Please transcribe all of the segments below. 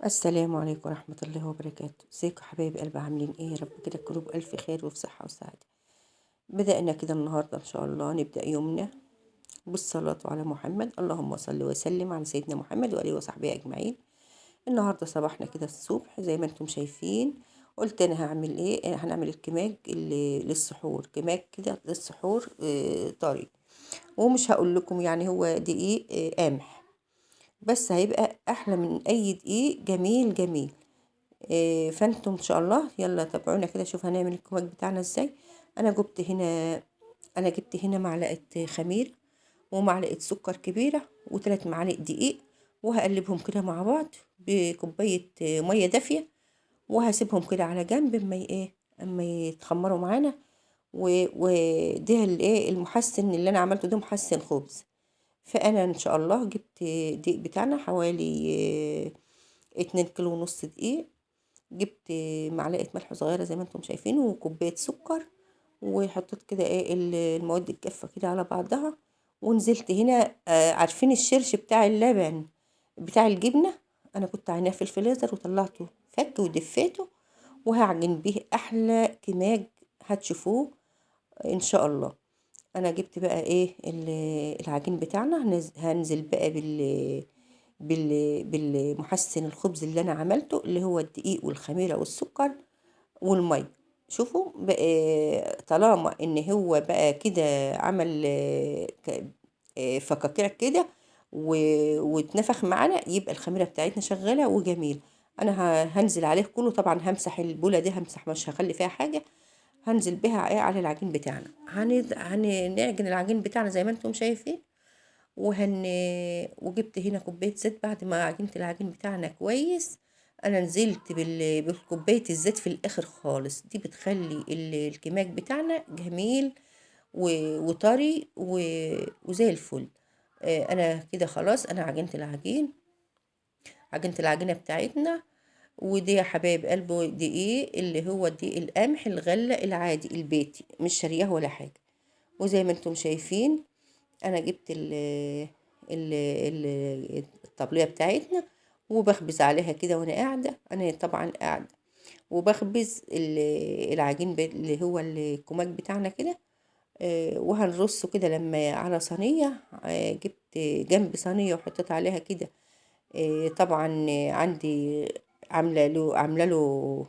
السلام عليكم ورحمة الله وبركاته. ازيكم يا حبايب قلبي، عاملين ايه؟ يا رب كده تكونوا بألف خير وفي صحة وسعادة. بدأنا كده النهاردة ان شاء الله نبدأ يومنا بالصلاة على محمد. اللهم صل وسلم على سيدنا محمد وآله وصحبه أجمعين. النهاردة صباحنا كده الصبح زي ما انتم شايفين. قلت انا هعمل ايه؟ هنعمل الكماج اللي للسحور، كماج كده للسحور طري. ومش هقول لكم يعني هو دقيق قامح، بس هيبقى احلى من اي دقيق. جميل جميل. فانتم ان شاء الله يلا تابعونا كده، شوف هنعمل الكمك بتاعنا ازاي. انا جبت هنا انا جبت هنا معلقه خمير، ومعلقه سكر كبيره، وثلاث معالق دقيق. وهقلبهم كده مع بعض بكوبايه ميه دافيه، وهسيبهم كده على جنب اما يتخمروا معانا. وده الايه المحسن اللي انا عملته، ده محسن خبز. فانا ان شاء الله جبت دقيق بتاعنا حوالي 2 كيلو ونص دقيق. جبت معلقة ملح صغيرة زي ما انتم شايفين، وكوباية سكر. وحطيت كده المواد الجافة كده على بعضها. ونزلت هنا عارفين الشرش بتاع اللبن بتاع الجبنة؟ انا كنت عيناه في الفريزر وطلعته فك ودفيته، وهعجن بيه احلى كماج هتشوفوه ان شاء الله. انا جبت بقى العجين بتاعنا. هنزل بقى بالمحسن الخبز اللي انا عملته، اللي هو الدقيق والخميره والسكر والميه. شوفوا بقى، طالما ان هو بقى كده عمل فقاقيع كده واتنفخ معانا، يبقى الخميره بتاعتنا شغاله وجميل. انا هنزل عليه كله طبعا. همسح البوله دي، همسح، مش هخلي فيها حاجه. هنزل بها على العجين بتاعنا. هنعجن العجين بتاعنا زي ما انتم شايفين. وهن وجبت هنا كوباية زيت بعد ما عجنت العجين بتاعنا كويس. انا نزلت بكوباية الزيت في الاخر خالص. دي بتخلي الكماج بتاعنا جميل وطري وزي الفل. انا كده خلاص، انا عجنت العجينة بتاعتنا. ودي يا حبايب قلبه دقيق، اللي هو دقيق القمح الغلة العادي البيتي، مش شارياه ولا حاجة. وزي ما انتم شايفين، انا جبت الطبلية بتاعتنا، وبخبز عليها كده وانا قاعدة. انا طبعا قاعدة وبخبز العجين اللي هو الكماج بتاعنا كده. وهنرصه كده لما على صينية. جبت جنب صينية وحطيت عليها كده. طبعا عندي عاملة له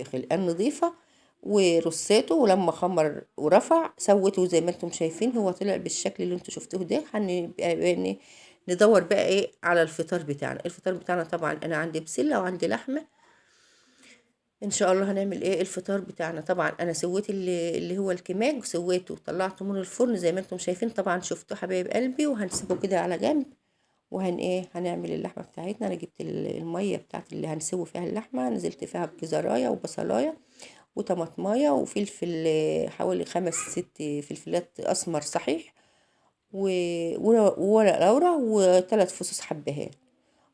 خلقان نظيفة، ورصيته. ولما خمر ورفع سويته زي ما انتم شايفين، هو طلع بالشكل اللي انتم شفتوه ده. هنبقى ندور بقى على الفطار بتاعنا. الفطار بتاعنا طبعا انا عندي بسلة وعندي لحمة. ان شاء الله هنعمل الفطار بتاعنا. طبعا انا سويت اللي هو الكماج، سويته وطلعته من الفرن زي ما انتم شايفين. طبعا شفتوه حبايب قلبي. وهنسيبه كده على جنب. هنعمل اللحمه بتاعتنا. انا جبت الميه بتاعت اللي هنسوي فيها اللحمه، نزلت فيها بجزرايه وبصلايه وطماطمايه وفلفل، حوالي 5 6 فلفلات اسمر صحيح، وورق لورا و3 فصوص حبهان.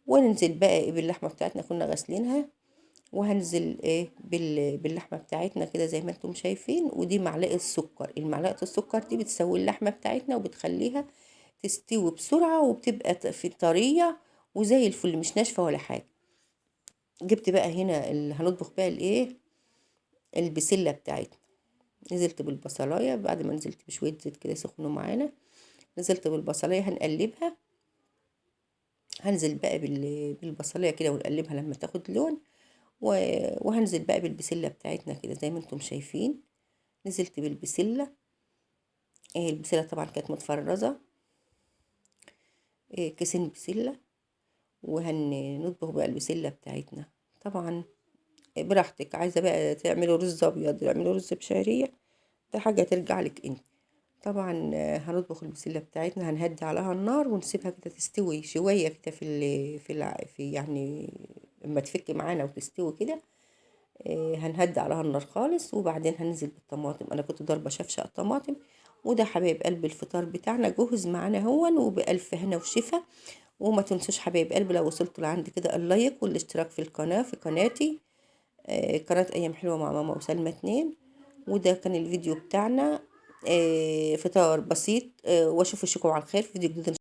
وننزل بقى باللحمه بتاعتنا، كنا غاسلينها. وهنزل باللحمه بتاعتنا كده زي ما انتم شايفين. ودي معلقه سكر. المعلقه السكر دي بتسوي اللحمه بتاعتنا وبتخليها تستوي بسرعة، وبتبقى في طرية وزي الفل، مش ناشفة ولا حاجة. جبت بقى هنا اللي هنطبخ بقى البسلة بتاعتنا. نزلت بالبصلاية بعد ما نزلت بشوية زيت كده سخنوا معانا. نزلت بالبصلاية هنقلبها. هنزل بقى بالبصلاية كده ونقلبها لما تاخد لون. وهنزل بقى بالبسلة بتاعتنا كده زي ما انتم شايفين. نزلت بالبسلة. البسلة طبعا كانت متفرزة، كيسين بسلة. وهنطبخ بقى البسلة بتاعتنا. طبعا براحتك، عايزة بقى تعملوا رز أبيض، تعملوا رز بشعرية، ده حاجة ترجع لك انت. طبعا هنطبخ البسلة بتاعتنا. هنهدي عليها النار ونسيبها كده تستوي شوية كده في يعني لما تفك معانا وتستوي كده. هنهدي عليها النار خالص. وبعدين هننزل بالطماطم. انا كنت ضاربة شفشق طماطم. وده حبايب قلب الفطار بتاعنا جهز معانا هون، وبألف هنا وشفا. وما تنسوش حبايب قلبي لو وصلتوا لعند كده اللايك والاشتراك في القناة، في قناتي قناة أيام حلوة مع ماما وسلمى 2. وده كان الفيديو بتاعنا، فطار بسيط. واشوف اشوفكم على خير في فيديو جديد.